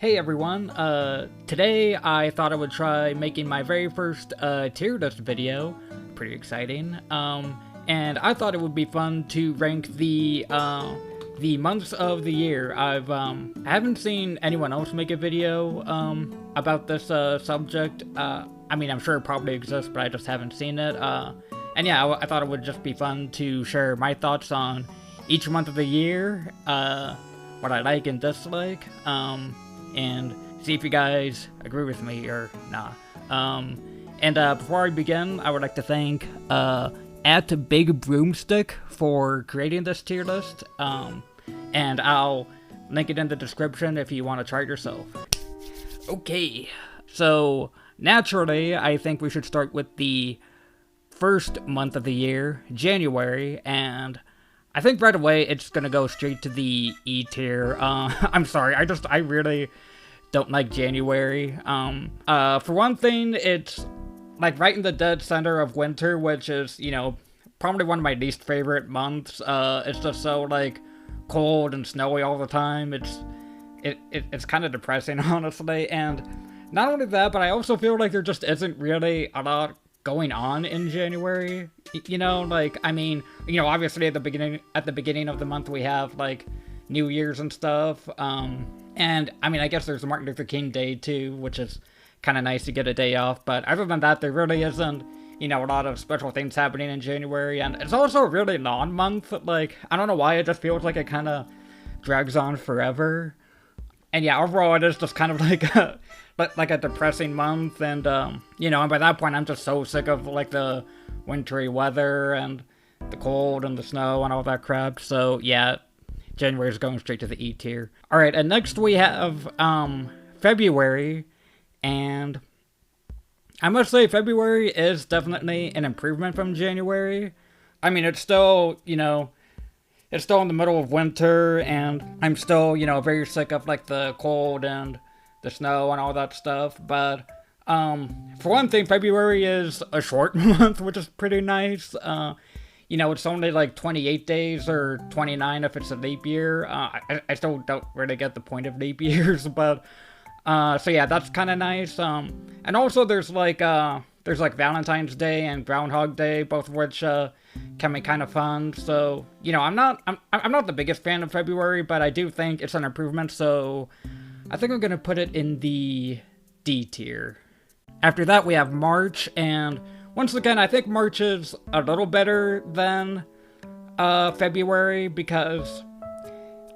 Hey everyone, today I thought I would try making my very first tier list video. Pretty exciting. And I thought it would be fun to rank the months of the year. I haven't seen anyone else make a video about this subject. I mean, I'm sure it probably exists, but I just haven't seen it. And yeah, I thought it would just be fun to share my thoughts on each month of the year, what I like and dislike, and see if you guys agree with me or not. And before I begin, I would like to thank at Big Broomstick for creating this tier list. And I'll link it in the description if you want to try it yourself. Okay, so naturally, I think we should start with the first month of the year, January, and I think right away it's gonna go straight to the E tier. I'm sorry, I really don't like January. For one thing, it's like right in the dead center of winter, which is, you know, probably one of my least favorite months. It's just so like cold and snowy all the time. It's kind of depressing, honestly. And not only that, but I also feel like there just isn't really a lot going on in January. You know, like, I mean, you know, obviously at the beginning of the month we have like New Year's and stuff. And I mean, I guess there's Martin Luther King Day too, which is kind of nice to get a day off. But other than that, there really isn't, you know, a lot of special things happening in January. And it's also a really long month. Like, I don't know why, it just feels like it kind of drags on forever. And yeah, overall, it is just kind of like a depressing month. And, you know, and by that point, I'm just so sick of like the wintry weather and the cold and the snow and all that crap. So yeah, January is going straight to the E tier. All right, and next we have February, and I must say February is definitely an improvement from January. I mean, it's still, you know, it's still in the middle of winter, and I'm still, you know, very sick of like the cold and the snow and all that stuff. But for one thing, February is a short month, which is pretty nice. You know, it's only like 28 days or 29 if it's a leap year. I still don't really get the point of leap years, but so yeah, that's kind of nice. And also there's like Valentine's Day and Groundhog Day, both of which can be kind of fun. So, you know, I'm not the biggest fan of February, but I do think it's an improvement. So I think I'm gonna put it in the D tier. After that, we have March, and once again, I think March is a little better than February because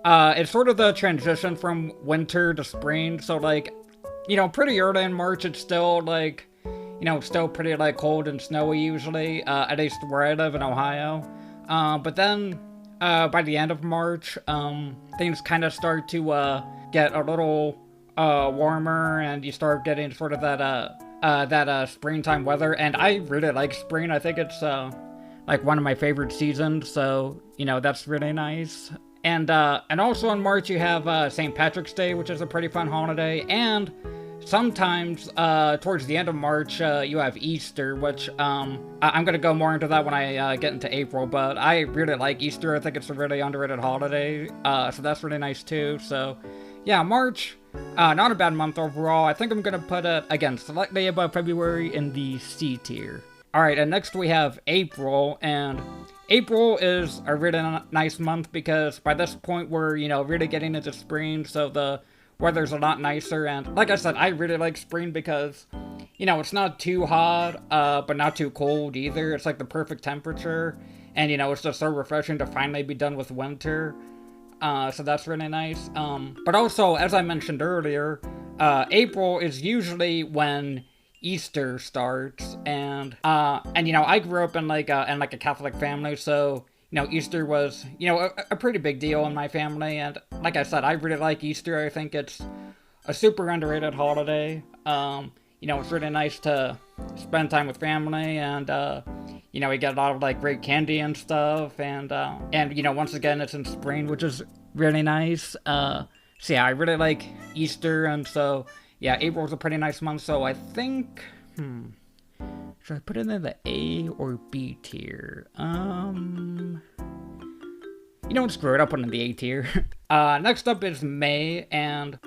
it's sort of the transition from winter to spring. So, like, you know, pretty early in March, it's still like, you know, still pretty like cold and snowy usually, at least where I live in Ohio. But then by the end of March, things kind of start to get a little warmer, and you start getting sort of that springtime weather, and I really like spring. I think it's like one of my favorite seasons, so, you know, that's really nice. And also in March you have St. Patrick's Day, which is a pretty fun holiday, and sometimes towards the end of March you have Easter, which I'm gonna go more into that when I get into April, but I really like Easter. I think it's a really underrated holiday, so that's really nice too. So yeah, March, not a bad month overall. I think I'm gonna put it, again, slightly above February in the C tier. Alright, and next we have April, and April is a really nice month because by this point we're, you know, really getting into spring, so the weather's a lot nicer. And like I said, I really like spring because, you know, it's not too hot, but not too cold either. It's like the perfect temperature, and, you know, it's just so refreshing to finally be done with winter. So that's really nice. But also, as I mentioned earlier, April is usually when Easter starts, and you know, I grew up in like a Catholic family, so, you know, Easter was, you know, a pretty big deal in my family, and like I said, I really like Easter. I think it's a super underrated holiday. You know, it's really nice to spend time with family, and you know, we get a lot of like great candy and stuff, and you know, once again, it's in spring, which is really nice. So yeah, I really like Easter, and so yeah, April's a pretty nice month. So I think, should I put it in the A or B tier? you don't screw it up in the A tier. Next up is May, and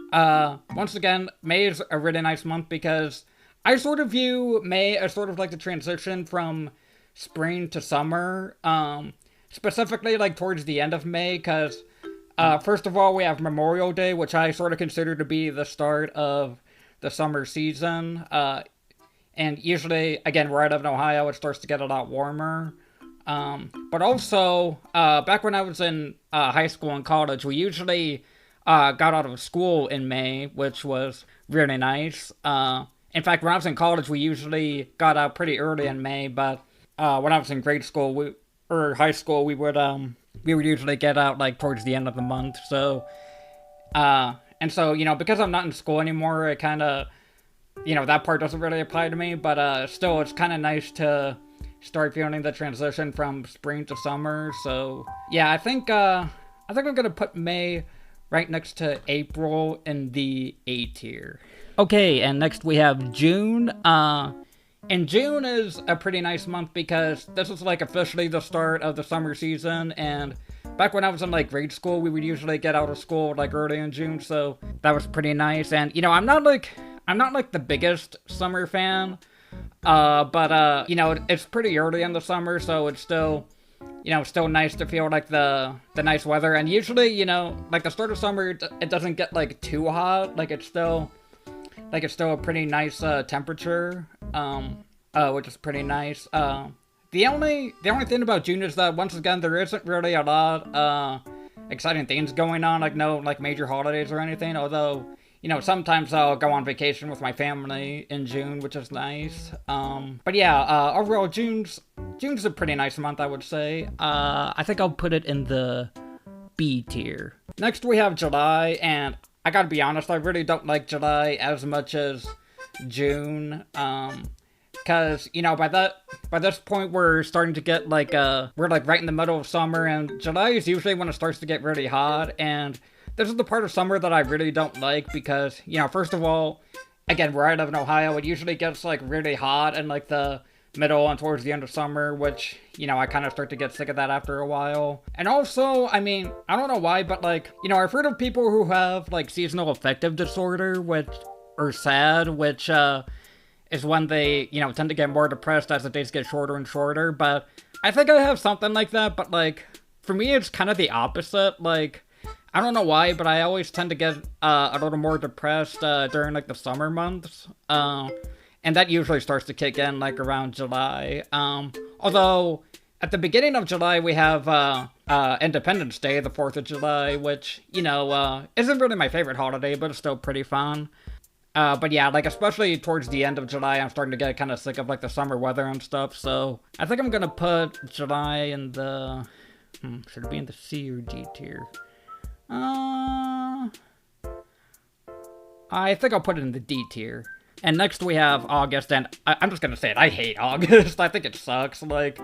once again, May is a really nice month because I sort of view May as sort of like the transition from spring to summer, specifically like towards the end of May, because first of all, we have Memorial Day, which I sort of consider to be the start of the summer season, and usually, again, where I live in Ohio, it starts to get a lot warmer. But also, back when I was in high school and college, we usually got out of school in May, which was really nice. In fact, when I was in college, we usually got out pretty early in May, but when I was in grade school or high school, we would usually get out like towards the end of the month. So, and so, you know, because I'm not in school anymore, it kind of, you know, that part doesn't really apply to me, but still, it's kind of nice to start feeling the transition from spring to summer. So yeah, I think I'm gonna put May right next to April in the A tier. Okay, and next we have June. And June is a pretty nice month because this is like officially the start of the summer season, and back when I was in like grade school, we would usually get out of school like early in June, so that was pretty nice. And you know, I'm not like the biggest summer fan. But you know, it's pretty early in the summer, so it's still, you know, still nice to feel like the nice weather. And usually, you know, like the start of summer, it doesn't get like too hot. Like it's still a pretty nice temperature, which is pretty nice. The only thing about June is that once again there isn't really a lot exciting things going on, like no like major holidays or anything. Although, you know, sometimes I'll go on vacation with my family in June, which is nice. But yeah, overall, June's a pretty nice month, I would say. I think I'll put it in the B tier. Next, we have July, and I gotta be honest, I really don't like July as much as June. Because, you know, by this point, we're starting to get like, we're like right in the middle of summer, and July is usually when it starts to get really hot, and this is the part of summer that I really don't like because, you know, first of all, again, where I live in Ohio, it usually gets, like, really hot in, like, the middle and towards the end of summer, which, you know, I kind of start to get sick of that after a while. And also, I mean, I don't know why, but, like, you know, I've heard of people who have, like, seasonal affective disorder, or SAD, which, is when they, you know, tend to get more depressed as the days get shorter and shorter, but I think I have something like that, but, like, for me, it's kind of the opposite, like, I don't know why, but I always tend to get a little more depressed during like the summer months, and that usually starts to kick in like around July. Although at the beginning of July we have Independence Day, the 4th of July, which, you know, isn't really my favorite holiday, but it's still pretty fun. But yeah, like especially towards the end of July, I'm starting to get kind of sick of like the summer weather and stuff. So I think I'm gonna put July in the should it be in the C or D tier? I think I'll put it in the D tier. And next we have August, and I'm just gonna say it, I hate August. I think it sucks. Like,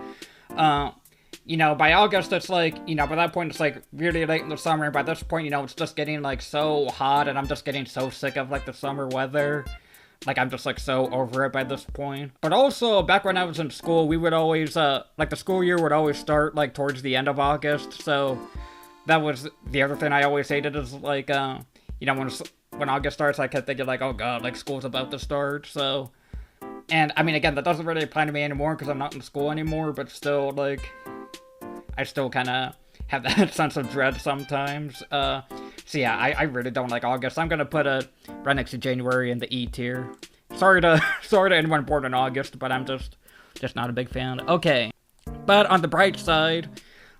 you know, by August, it's like, you know, by that point, it's like really late in the summer. And by this point, you know, it's just getting like so hot, and I'm just getting so sick of like the summer weather. Like, I'm just like so over it by this point. But also, back when I was in school, we would always, like the school year would always start like towards the end of August. So that was the other thing I always hated is like, you know, when August starts, I kept thinking like, oh god, like school's about to start. So, and I mean, again, that doesn't really apply to me anymore because I'm not in school anymore, but still, like, I still kind of have that sense of dread sometimes. So yeah, I really don't like August. I'm gonna put it right next to January in the E tier. Sorry to anyone born in August, but I'm just not a big fan. Okay, but on the bright side,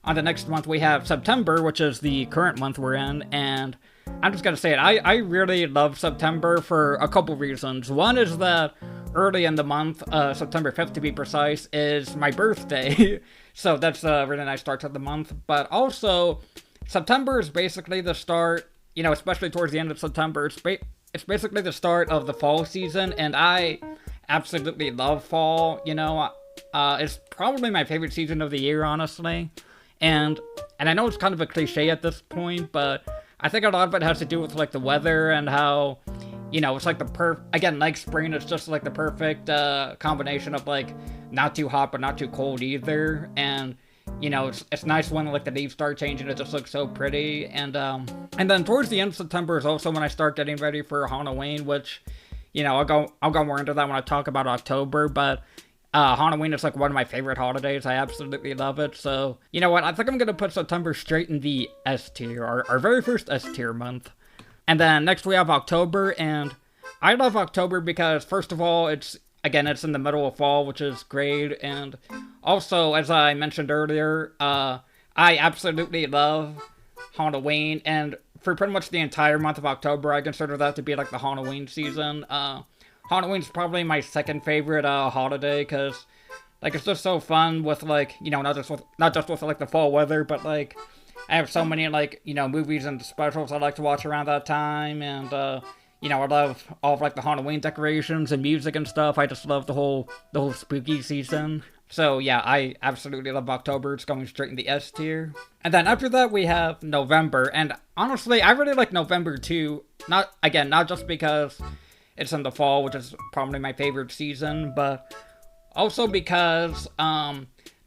on the next month we have September, which is the current month we're in, and I'm just gonna say it, I really love September for a couple reasons. One is that early in the month, September 5th to be precise, is my birthday. So that's a really nice start to the month. But also, September is basically the start, you know, especially towards the end of September, it's basically the start of the fall season, and I absolutely love fall, you know. It's probably my favorite season of the year, honestly. And I know it's kind of a cliche at this point, but I think a lot of it has to do with, like, the weather and how, you know, it's like again, like spring, it's just like the perfect combination of, like, not too hot but not too cold either. And, you know, it's nice when like the leaves start changing. It just looks so pretty. And then towards the end of September is also when I start getting ready for Halloween, which, you know, I'll go more into that when I talk about October. But Halloween is like one of my favorite holidays. I absolutely love it. So you know what? I think I'm gonna put September straight in the S tier, our very first S tier month. And then next we have October, and I love October because first of all, it's in the middle of fall, which is great, and also, as I mentioned earlier, I absolutely love Halloween, and for pretty much the entire month of October, I consider that to be like the Halloween season. Halloween's probably my second favorite holiday, because like it's just so fun with like, you know, not just with like the fall weather, but like I have so many like, you know, movies and specials I like to watch around that time, and you know, I love all of like the Halloween decorations and music and stuff. I just love the whole spooky season. So yeah, I absolutely love October. It's going straight in the S tier. And then after that we have November, and honestly, I really like November too. Not just because it's in the fall, which is probably my favorite season, but also because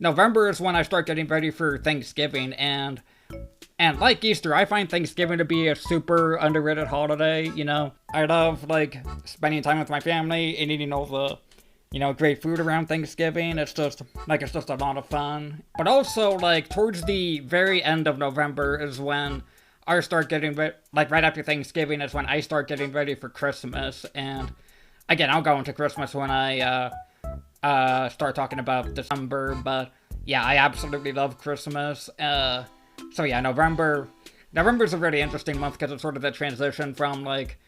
November is when I start getting ready for Thanksgiving, and like Easter, I find Thanksgiving to be a super underrated holiday, you know. I love, like, spending time with my family and eating all the, you know, great food around Thanksgiving. It's just a lot of fun. But also, like, towards the very end of November is when I start getting right after Thanksgiving is when I start getting ready for Christmas. And, again, I'll go into Christmas when I, start talking about December, but, yeah, I absolutely love Christmas. So yeah, November's a really interesting month because it's sort of the transition from like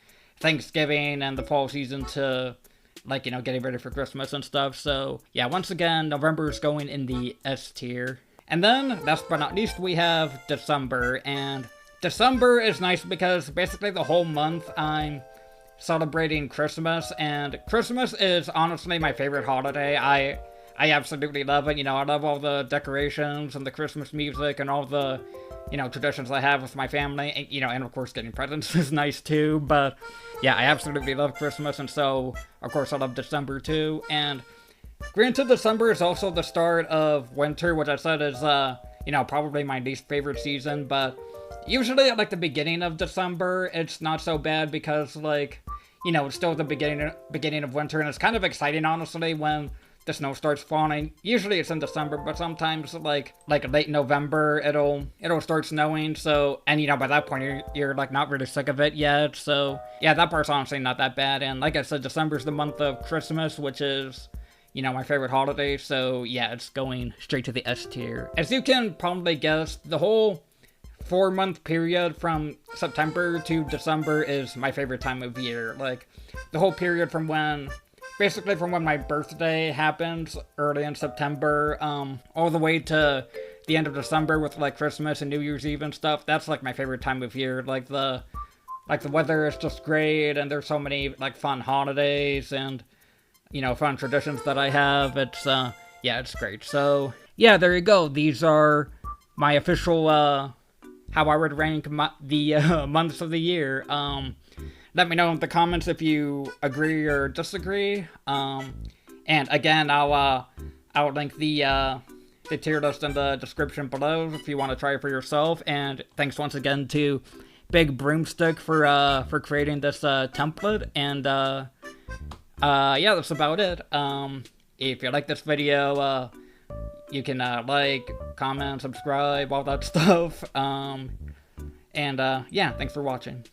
Thanksgiving and the fall season to like, you know, getting ready for Christmas and stuff. So yeah, once again, November is going in the S tier. And then, last but not least, we have December. And December is nice because basically the whole month I'm celebrating Christmas, and Christmas is honestly my favorite holiday. I absolutely love it. You know, I love all the decorations and the Christmas music and all the, you know, traditions I have with my family. And, you know, and of course getting presents is nice too. But yeah, I absolutely love Christmas, and so of course I love December too. And granted, December is also the start of winter, which I said is, you know, probably my least favorite season. But usually at like the beginning of December, it's not so bad because like, you know, it's still the beginning of winter, and it's kind of exciting honestly when the snow starts falling. Usually it's in December, but sometimes like late November it'll start snowing. So, and you know, by that point you're like not really sick of it yet. So yeah, that part's honestly not that bad. And like I said, December's the month of Christmas, which is, you know, my favorite holiday. So yeah, it's going straight to the S tier. As you can probably guess, the whole 4-month period from September to December is my favorite time of year. Like the whole period basically from when my birthday happens early in September, all the way to the end of December with like Christmas and New Year's Eve and stuff. That's like my favorite time of year. Like the weather is just great, and there's so many like fun holidays and, you know, fun traditions that I have. It's yeah, it's great. So yeah, there you go. These are my official how I would rank the months of the year. Let me know in the comments if you agree or disagree. And again, I'll link the tier list in the description below if you want to try it for yourself. And thanks once again to Big Broomstick for creating this template. And yeah, that's about it. If you like this video, you can like, comment, subscribe, all that stuff. And yeah, thanks for watching.